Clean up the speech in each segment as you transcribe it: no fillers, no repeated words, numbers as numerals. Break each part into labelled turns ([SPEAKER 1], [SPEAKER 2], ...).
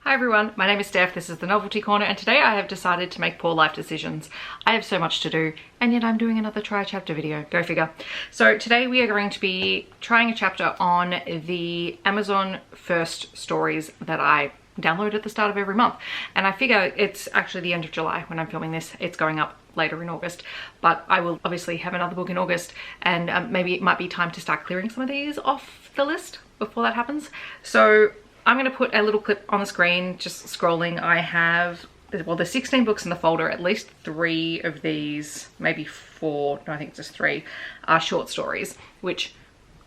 [SPEAKER 1] Hi everyone, my name is Steph, this is the Novelty Corner, and today I have decided to make poor life decisions. I have so much to do, and yet I'm doing another try a chapter video, go figure. So today we are going to be trying a chapter on the Amazon first stories that I download at the start of every month. And I figure it's actually the end of July when I'm filming this, it's going up later in August, but I will obviously have another book in August, and maybe it might be time to start clearing some of these off the list before that happens. So I'm going to put a little clip on the screen, just scrolling. I have, well, there's 16 books in the folder. At least 3 of these, maybe 4, no, I think just 3, are short stories, which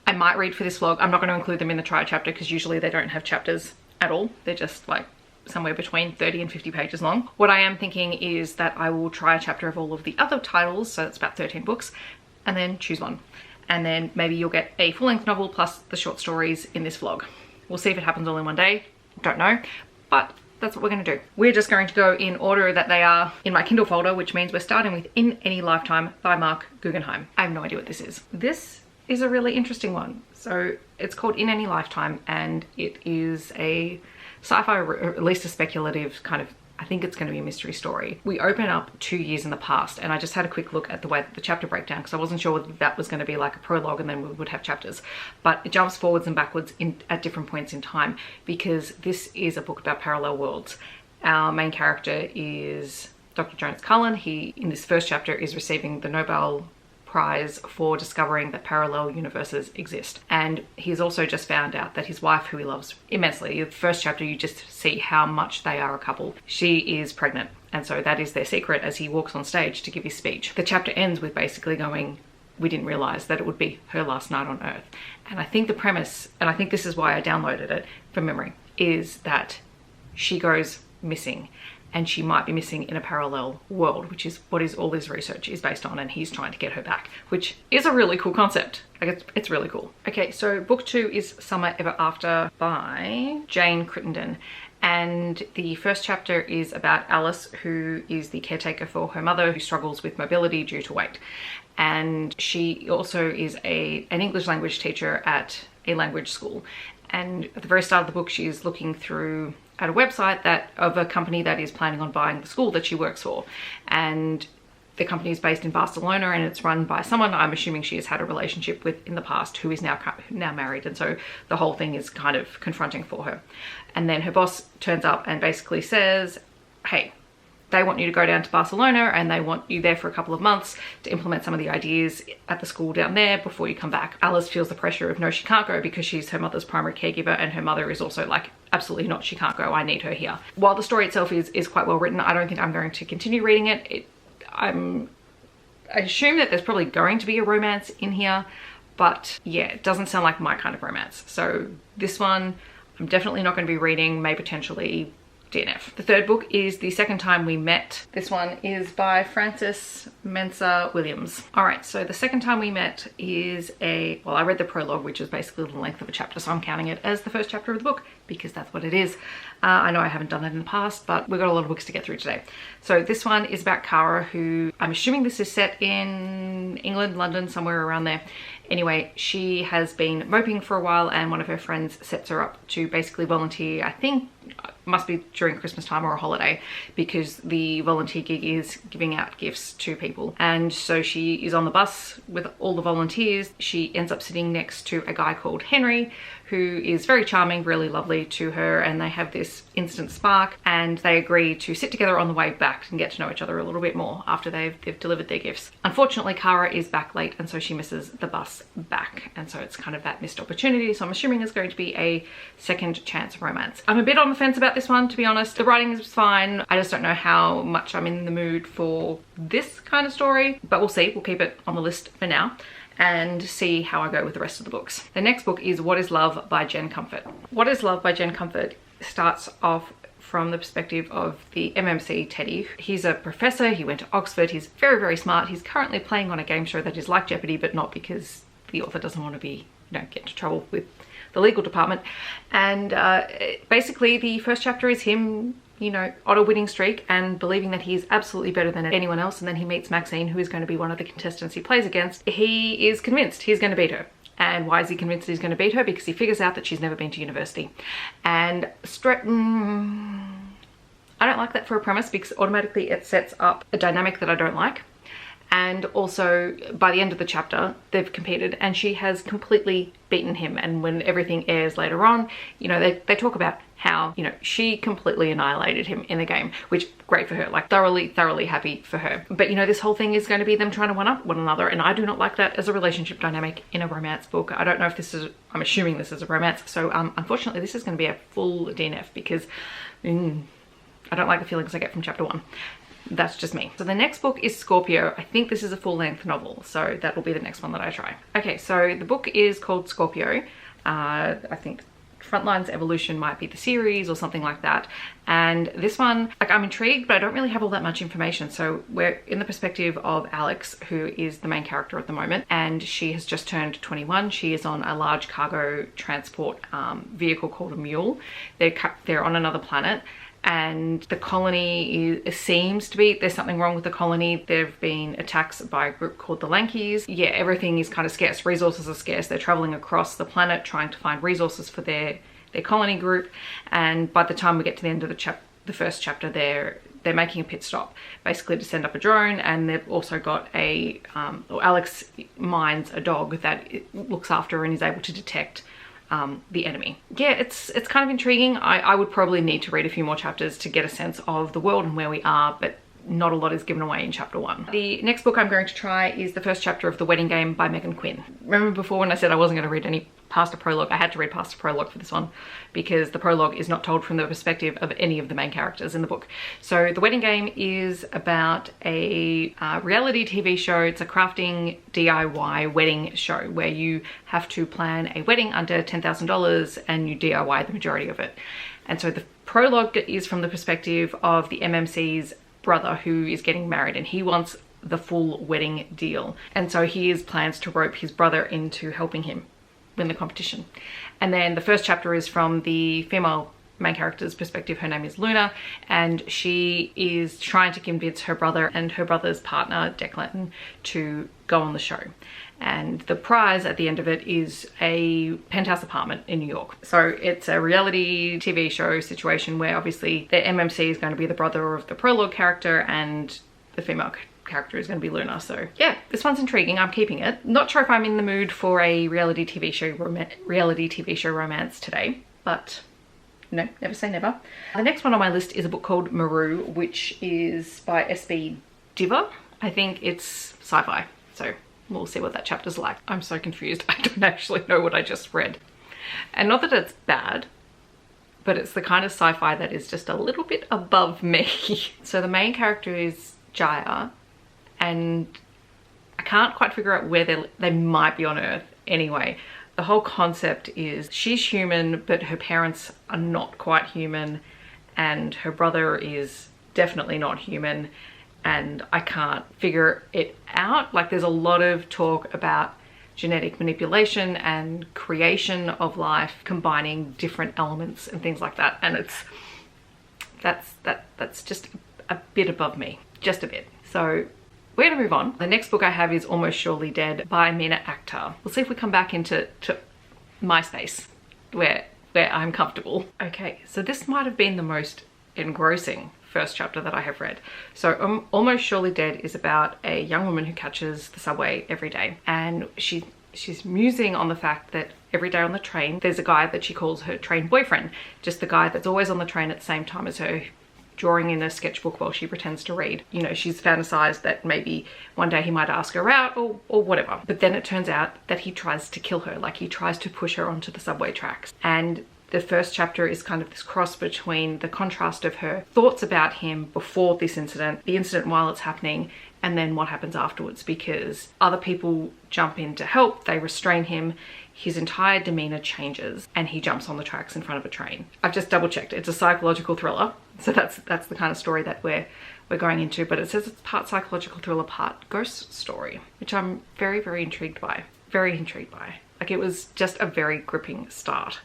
[SPEAKER 1] I might read for this vlog. I'm not going to include them in the try chapter because usually they don't have chapters at all. They're just like somewhere between 30 and 50 pages long. What I am thinking is that I will try a chapter of all of the other titles, so it's about 13 books, and then choose one. And then maybe you'll get a full-length novel plus the short stories in this vlog. We'll see if it happens all in one day, don't know, but that's what we're going to do. We're just going to go in order that they are in my Kindle folder, which means we're starting with In Any Lifetime by Marc Guggenheim. I have no idea what this is. This is a really interesting one. So it's called In Any Lifetime, and it is a sci-fi, or at least a speculative kind of, I think it's going to be a mystery story. We open up 2 years in the past, and I just had a quick look at the way the chapter breakdown because I wasn't sure whether that was going to be like a prologue and then we would have chapters, but it jumps forwards and backwards at different points in time because this is a book about parallel worlds. Our main character is Dr. Jonas Cullen. He, in this first chapter, is receiving the Nobel Prize for discovering that parallel universes exist, and he's also just found out that his wife, who he loves immensely, the first chapter you just see how much they are a couple, she is pregnant, and so that is their secret as he walks on stage to give his speech. The chapter ends with basically going, we didn't realize that it would be her last night on Earth. And I think the premise, and I think this is why I downloaded it from memory, is that she goes missing, and she might be missing in a parallel world, which is what all his research is based on, and he's trying to get her back, which is a really cool concept. Like it's really cool. Okay, so book 2 is Summer Ever After by Jane Crittenden, and the first chapter is about Alice, who is the caretaker for her mother, who struggles with mobility due to weight, and she also is an English language teacher at a language school. And at the very start of the book, she is looking through at a website of a company that is planning on buying the school that she works for. And the company is based in Barcelona, and it's run by someone I'm assuming she has had a relationship with in the past, who is now married. And so the whole thing is kind of confronting for her. And then her boss turns up and basically says, hey, they want you to go down to Barcelona and they want you there for a couple of months to implement some of the ideas at the school down there before you come back. Alice feels the pressure of no, she can't go because she's her mother's primary caregiver, and her mother is also like, absolutely not, she can't go, I need her here. While the story itself is quite well written, I don't think I'm going to continue reading it. I assume that there's probably going to be a romance in here, but yeah, it doesn't sound like my kind of romance. So this one, I'm definitely not going to be reading, may potentially DNF. The third book is The Second Time We Met. This one is by Frances Mensah Williams. All right, so The Second Time We Met is well, I read the prologue, which is basically the length of a chapter, so I'm counting it as the first chapter of the book because that's what it is. I know I haven't done that in the past, but we've got a lot of books to get through today. So this one is about Cara, who I'm assuming this is set in England, London, somewhere around there. Anyway, she has been moping for a while, and one of her friends sets her up to basically volunteer, I think must be during Christmas time or a holiday, because the volunteer gig is giving out gifts to people. And so she is on the bus with all the volunteers. She ends up sitting next to a guy called Henry, who is very charming, really lovely to her, and they have this instant spark, and they agree to sit together on the way back and get to know each other a little bit more after they've delivered their gifts. Unfortunately, Cara is back late, and so she misses the bus back, and so it's kind of that missed opportunity. So I'm assuming it's going to be a second chance romance. I'm a bit on the fence about this one, to be honest. The writing is fine. I just don't know how much I'm in the mood for this kind of story, but we'll see. We'll keep it on the list for now and see how I go with the rest of the books. The next book is What is Love by Jen Comfort. What is Love by Jen Comfort starts off from the perspective of the MMC Teddy. He's a professor, he went to Oxford, he's very, very smart. He's currently playing on a game show that is like Jeopardy, but not because the author doesn't want to be, get into trouble with the legal department. And basically the first chapter is him, on a winning streak and believing that he is absolutely better than anyone else. And then he meets Maxine, who is going to be one of the contestants he plays against. He is convinced he's going to beat her. And why is he convinced he's going to beat her? Because he figures out that she's never been to university. And I don't like that for a premise, because automatically it sets up a dynamic that I don't like. And also, by the end of the chapter, they've competed and she has completely beaten him. And when everything airs later on, you know, they talk about how, you know, she completely annihilated him in the game, which great for her, like thoroughly happy for her. But you know, this whole thing is going to be them trying to one-up one another, and I do not like that as a relationship dynamic in a romance book. I don't know if this is, I'm assuming this is a romance. So unfortunately, this is going to be a full DNF, because I don't like the feelings I get from chapter 1. That's just me. So the next book is Scorpio. I think this is a full-length novel, so that will be the next one that I try. Okay, so the book is called Scorpio. I think Frontline's Evolution might be the series or something like that. And this one, like, I'm intrigued, but I don't really have all that much information. So we're in the perspective of Alex, who is the main character at the moment, and she has just turned 21. She is on a large cargo transport vehicle called a mule. They're on another planet. And the colony seems to be, there's something wrong with the colony. There have been attacks by a group called the Lankies. Yeah, everything is kind of scarce. Resources are scarce. They're traveling across the planet trying to find resources for their colony group. And by the time we get to the end of the first chapter, they're making a pit stop, basically to send up a drone. And they've also got Alex mines a dog that looks after and is able to detect the enemy. Yeah, it's kind of intriguing. I would probably need to read a few more chapters to get a sense of the world and where we are, but not a lot is given away in chapter 1. The next book I'm going to try is the first chapter of The Wedding Game by Meghan Quinn. Remember before when I said I wasn't going to read any past a prologue? I had to read past a prologue for this one, because the prologue is not told from the perspective of any of the main characters in the book. So The Wedding Game is about a reality TV show. It's a crafting DIY wedding show where you have to plan a wedding under $10,000 and you DIY the majority of it. And so the prologue is from the perspective of the MMC's brother, who is getting married, and he wants the full wedding deal. And so he has plans to rope his brother into helping him win the competition. And then the first chapter is from the female main character's perspective. Her name is Luna, and she is trying to convince her brother and her brother's partner Declan to go on the show. And the prize at the end of it is a penthouse apartment in New York. So it's a reality TV show situation where obviously the MMC is going to be the brother of the prologue character and the female character is going to be Luna. So yeah, this one's intriguing. I'm keeping it. Not sure if I'm in the mood for a reality TV show romance today, but no, never say never. The next one on my list is a book called Meru, which is by S.B. Divya. I think it's sci-fi, so we'll see what that chapter's like. I'm so confused. I don't actually know what I just read. And not that it's bad, but it's the kind of sci-fi that is just a little bit above me. So the main character is Jaya, and I can't quite figure out where they might be on Earth. Anyway, the whole concept is she's human, but her parents are not quite human, and her brother is definitely not human. And I can't figure it out. Like, there's a lot of talk about genetic manipulation and creation of life, combining different elements and things like that. And that's just a bit above me, just a bit. So we're gonna move on. The next book I have is Almost Surely Dead by Amina Akhtar. We'll see if we come back into my space where I'm comfortable. Okay, so this might have been the most engrossing first chapter that I have read. So Almost Surely Dead is about a young woman who catches the subway every day, and she's musing on the fact that every day on the train there's a guy that she calls her train boyfriend, just the guy that's always on the train at the same time as her, drawing in a sketchbook while she pretends to read. You know, she's fantasized that maybe one day he might ask her out or whatever. But then it turns out that he tries to kill her, like he tries to push her onto the subway tracks. And the first chapter is kind of this cross between the contrast of her thoughts about him before this incident, the incident while it's happening, and then what happens afterwards, because other people jump in to help, they restrain him, his entire demeanor changes, and he jumps on the tracks in front of a train. I've just double checked, it's a psychological thriller, so that's the kind of story that we're going into, but it says it's part psychological thriller, part ghost story, which I'm very, very intrigued by. Very intrigued by. Like, it was just a very gripping start.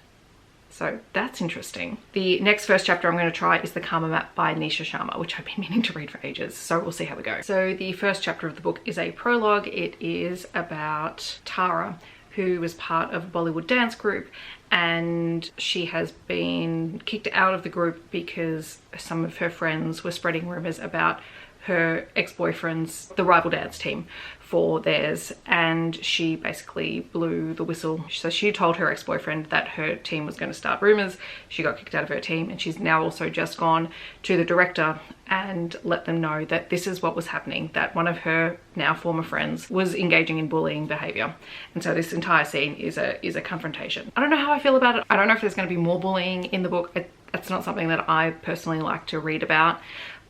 [SPEAKER 1] So that's interesting. The next first chapter I'm going to try is The Karma Map by Nisha Sharma, which I've been meaning to read for ages. So we'll see how we go. So the first chapter of the book is a prologue. It is about Tara, who was part of a Bollywood dance group, and she has been kicked out of the group because some of her friends were spreading rumors about her ex-boyfriend's, the rival dance team, for theirs, and she basically blew the whistle. So she told her ex-boyfriend that her team was going to start rumors. She got kicked out of her team, and she's now also just gone to the director and let them know that this is what was happening, that one of her now former friends was engaging in bullying behavior. And so this entire scene is a confrontation. I don't know how I feel about it. I don't know if there's going to be more bullying in the book. That's not something that I personally like to read about.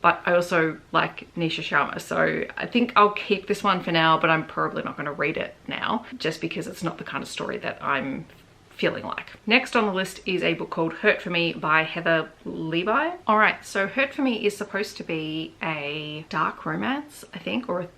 [SPEAKER 1] But I also like Nisha Sharma, so I think I'll keep this one for now, but I'm probably not going to read it now, just because it's not the kind of story that I'm feeling like. Next on the list is a book called Hurt For Me by Heather Levy. Alright, so Hurt For Me is supposed to be a dark romance, I think, or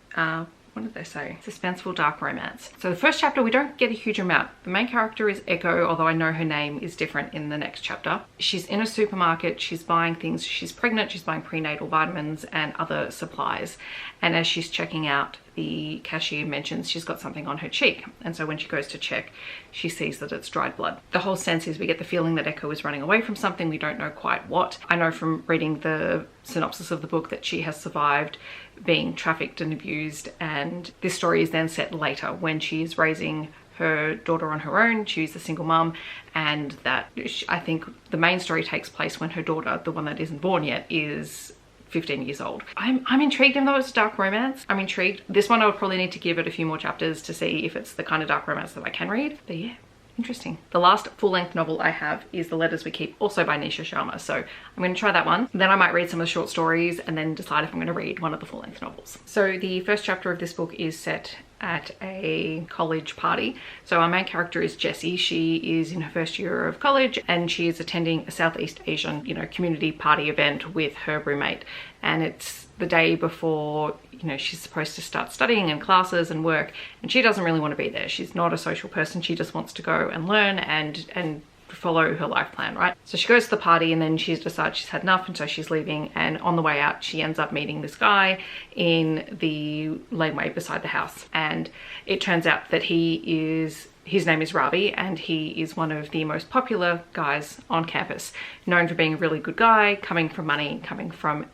[SPEAKER 1] what did they say? Suspenseful dark romance. So the first chapter, we don't get a huge amount. The main character is Echo, although I know her name is different in the next chapter. She's in a supermarket, she's buying things, she's pregnant, she's buying prenatal vitamins and other supplies. And as she's checking out, the cashier mentions she's got something on her cheek. And so when she goes to check, she sees that it's dried blood. The whole sense is we get the feeling that Echo is running away from something. We don't know quite what. I know from reading the synopsis of the book that she has survived being trafficked and abused, and this story is then set later when she is raising her daughter on her own. She's a single mum, and that I think the main story takes place when her daughter, the one that isn't born yet, is 15 years old. I'm intrigued, even though it's a dark romance. I'm intrigued. This one I would probably need to give it a few more chapters to see if it's the kind of dark romance that I can read. But yeah, interesting. The last full-length novel I have is The Letters We Keep, also by Nisha Sharma. So I'm going to try that one. Then I might read some of the short stories and then decide if I'm going to read one of the full-length novels. So the first chapter of this book is set at a college party. So our main character is Jessie. She is in her first year of college, and she is attending a Southeast Asian, community party event with her roommate. And it's the day before, she's supposed to start studying and classes and work, and she doesn't really want to be there. She's not a social person. She just wants to go and learn and follow her life plan, right? So she goes to the party, and then she decides she's had enough, and so she's leaving. And on the way out, she ends up meeting this guy in the laneway beside the house, and it turns out that his name is Ravi, and he is one of the most popular guys on campus, known for being a really good guy, coming from money, coming from,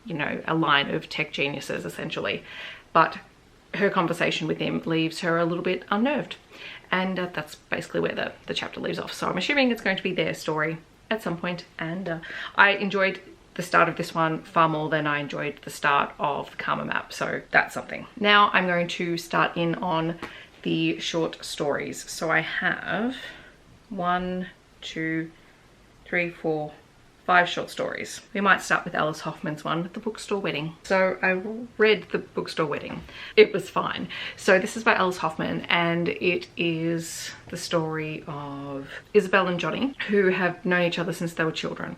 [SPEAKER 1] a line of tech geniuses essentially. But her conversation with him leaves her a little bit unnerved. And that's basically where the chapter leaves off. So I'm assuming it's going to be their story at some point. And I enjoyed the start of this one far more than I enjoyed the start of the Karma Map. So that's something. Now I'm going to start in on the short stories. So I have 1, 2, 3, 4, 5 short stories. We might start with Alice Hoffman's one, The Bookstore Wedding. So I read The Bookstore Wedding. It was fine. So this is by Alice Hoffman, and it is the story of Isabel and Johnny, who have known each other since they were children.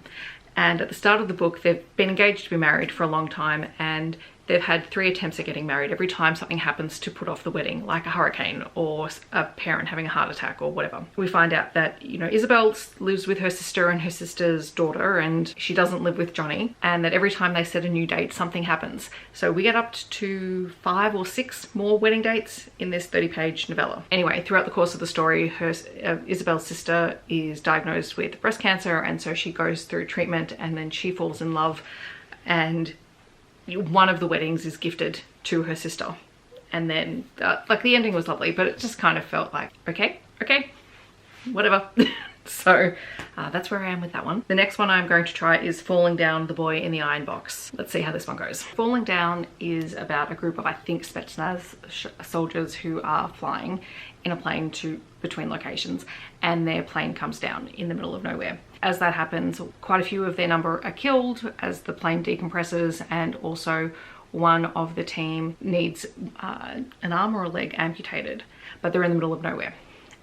[SPEAKER 1] And at the start of the book, they've been engaged to be married for a long time, and they've had 3 attempts at getting married every time something happens to put off the wedding, like a hurricane or a parent having a heart attack or whatever. We find out that, Isabel lives with her sister and her sister's daughter, and she doesn't live with Johnny, and that every time they set a new date, something happens. So we get up to 5 or 6 more wedding dates in this 30-page novella. Anyway, throughout the course of the story, Isabel's sister is diagnosed with breast cancer, and so she goes through treatment, and then she falls in love, and one of the weddings is gifted to her sister. And then the ending was lovely, but it just kind of felt like, okay, whatever. So that's where I am with that one. The next one I'm going to try is Falling Down, The Boy in the Iron Box. Let's see how this one goes. Falling Down is about a group of, I think, Spetsnaz soldiers who are flying in a plane between locations, and their plane comes down in the middle of nowhere. As that happens, quite a few of their number are killed as the plane decompresses, and also one of the team needs an arm or a leg amputated, but they're in the middle of nowhere.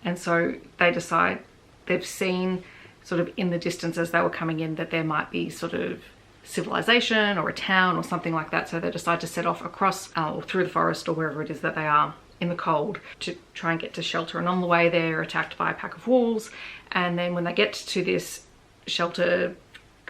[SPEAKER 1] And so they decide, they've seen sort of in the distance as they were coming in that there might be sort of civilization or a town or something like that. So they decide to set off across or through the forest or wherever it is that they are in the cold to try and get to shelter. And on the way they're attacked by a pack of wolves. And then when they get to this shelter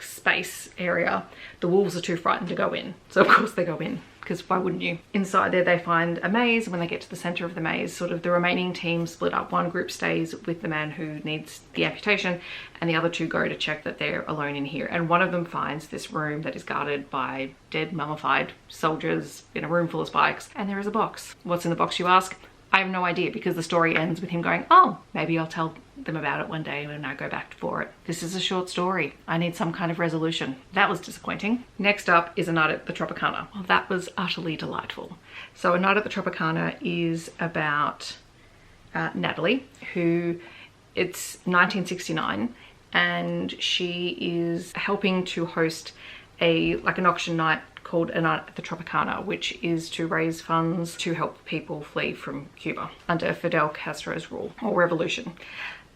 [SPEAKER 1] space area, the wolves are too frightened to go in. So of course they go in because why wouldn't you? Inside there they find a maze. When they get to the center of the maze, sort of the remaining team split up. One group stays with the man who needs the amputation, and the other two go to check that they're alone in here. And one of them finds this room that is guarded by dead mummified soldiers in a room full of spikes, and there is a box. What's in the box, you ask? I have no idea, because the story ends with him going, oh, maybe I'll tell them about it one day when I go back for it. This is a short story. I need some kind of resolution. That was disappointing. Next up is A Night at the Tropicana. Well, that was utterly delightful. So A Night at the Tropicana is about Natalie, who, it's 1969, and she is helping to host an auction night called A Night at the Tropicana, which is to raise funds to help people flee from Cuba under Fidel Castro's rule or revolution.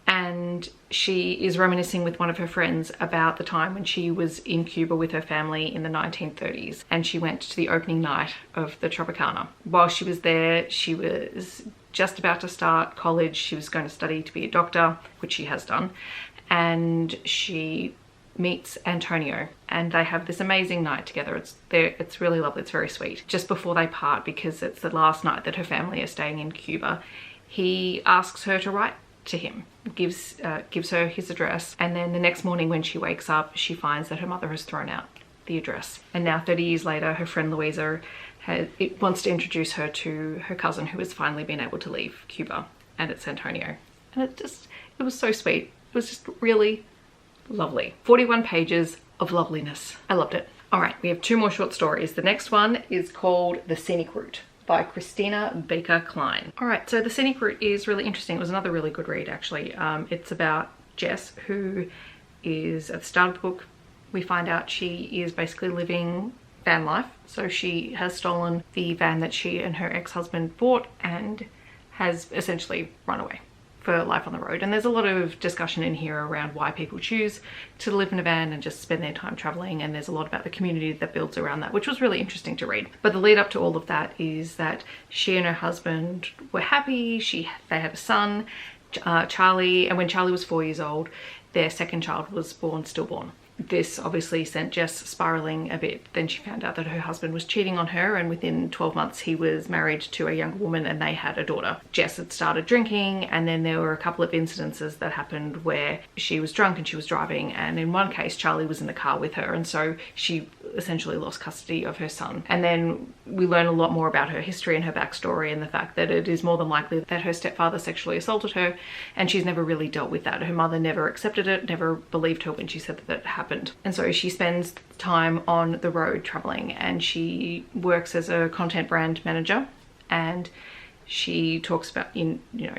[SPEAKER 1] And she is reminiscing with one of her friends about the time when she was in Cuba with her family in the 1930s, and she went to the opening night of the Tropicana. While she was there, she was just about to start college. She was going to study to be a doctor, which she has done, and she meets Antonio, and they have this amazing night together. It's really lovely. It's very sweet. Just before they part, because it's the last night that her family are staying in Cuba, he asks her to write to him, gives her his address, and then the next morning when she wakes up, she finds that her mother has thrown out the address. And now 30 years later, her friend Louisa wants to introduce her to her cousin who has finally been able to leave Cuba, and it's Antonio. And it was so sweet. It was just really lovely. 41 pages of loveliness. I loved it. All right, we have two more short stories. The next one is called The Scenic Route by Christina Baker Cline. All right, so The Scenic Route is really interesting. It was another really good read, actually. It's about Jess, who is, at the start of the book, we find out she is basically living van life. So she has stolen the van that she and her ex-husband bought and has essentially run away for life on the road. And there's a lot of discussion in here around why people choose to live in a van and just spend their time traveling, and there's a lot about the community that builds around that, which was really interesting to read. But the lead up to all of that is that she and her husband were happy. They had a son, Charlie, and when Charlie was 4 years old, their second child was born stillborn. This obviously sent Jess spiraling a bit. Then she found out that her husband was cheating on her, and within 12 months he was married to a younger woman and they had a daughter. Jess had started drinking, and then there were a couple of incidences that happened where she was drunk and she was driving, and in one case Charlie was in the car with her, and so she essentially lost custody of her son. And then we learn a lot more about her history and her backstory, and the fact that it is more than likely that her stepfather sexually assaulted her, and she's never really dealt with that. Her mother never accepted it, never believed her when she said that it happened. And so she spends time on the road traveling, and she works as a content brand manager, and she talks about,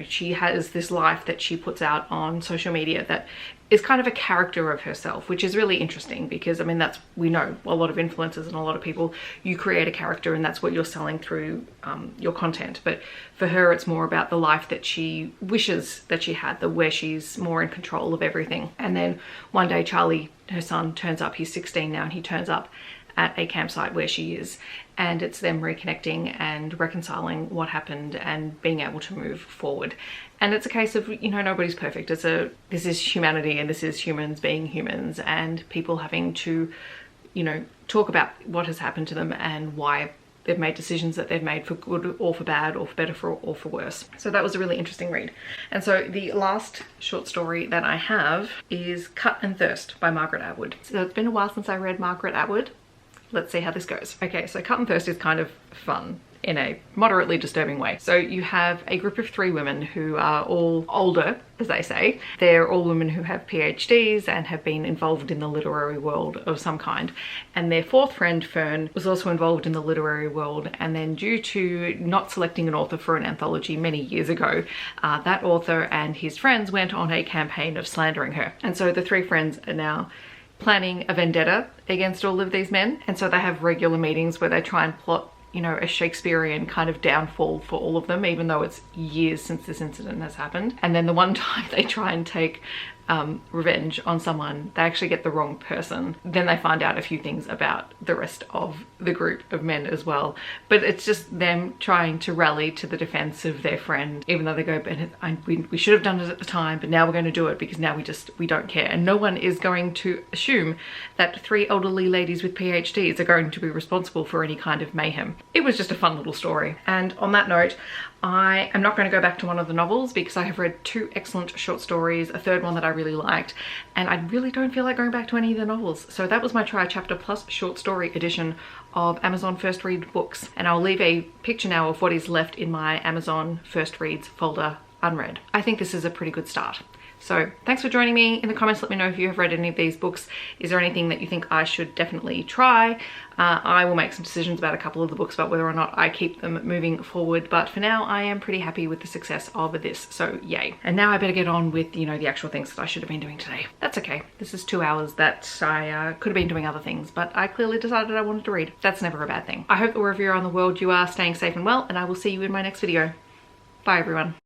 [SPEAKER 1] she has this life that she puts out on social media that is kind of a character of herself, which is really interesting because, I mean, we know a lot of influencers and a lot of people, you create a character and that's what you're selling through your content. But for her, it's more about the life that she wishes that she had, where she's more in control of everything. And then one day Charlie, her son, turns up. He's 16 now, and he turns up at a campsite where she is, and it's them reconnecting and reconciling what happened and being able to move forward. And it's a case of, nobody's perfect. This is humanity, and this is humans being humans, and people having to, talk about what has happened to them and why they've made decisions that they've made for good or for bad or for better or for worse. So that was a really interesting read. And so the last short story that I have is Cut and Thirst by Margaret Atwood. So it's been a while since I read Margaret Atwood. Let's see how this goes. Okay, so Cut and Thirst is kind of fun in a moderately disturbing way. So you have a group of 3 women who are all older, as they say. They're all women who have PhDs and have been involved in the literary world of some kind. And their 4th friend, Fern, was also involved in the literary world. And then due to not selecting an author for an anthology many years ago, that author and his friends went on a campaign of slandering her. And so the 3 friends are now planning a vendetta against all of these men. And so they have regular meetings where they try and plot, a Shakespearean kind of downfall for all of them, even though it's years since this incident has happened. And then the one time they try and take revenge on someone, they actually get the wrong person. Then they find out a few things about the rest of the group of men as well. But it's just them trying to rally to the defense of their friend, even though they go, but we should have done it at the time, but now we're going to do it because now we don't care. And no one is going to assume that 3 elderly ladies with PhDs are going to be responsible for any kind of mayhem. It was just a fun little story. And on that note, I am not going to go back to one of the novels because I have read 2 excellent short stories, a third one that I really liked, and I really don't feel like going back to any of the novels. So that was my Try Chapter Plus short story edition of Amazon First Read books. And I'll leave a picture now of what is left in my Amazon First Reads folder unread. I think this is a pretty good start. So thanks for joining me. In the comments, let me know if you have read any of these books. Is there anything that you think I should definitely try? I will make some decisions about a couple of the books about whether or not I keep them moving forward. But for now, I am pretty happy with the success of this. So yay. And now I better get on with, you know, the actual things that I should have been doing today. That's okay. This is 2 hours that I could have been doing other things, but I clearly decided I wanted to read. That's never a bad thing. I hope that wherever you're in the world, you are staying safe and well, and I will see you in my next video. Bye everyone.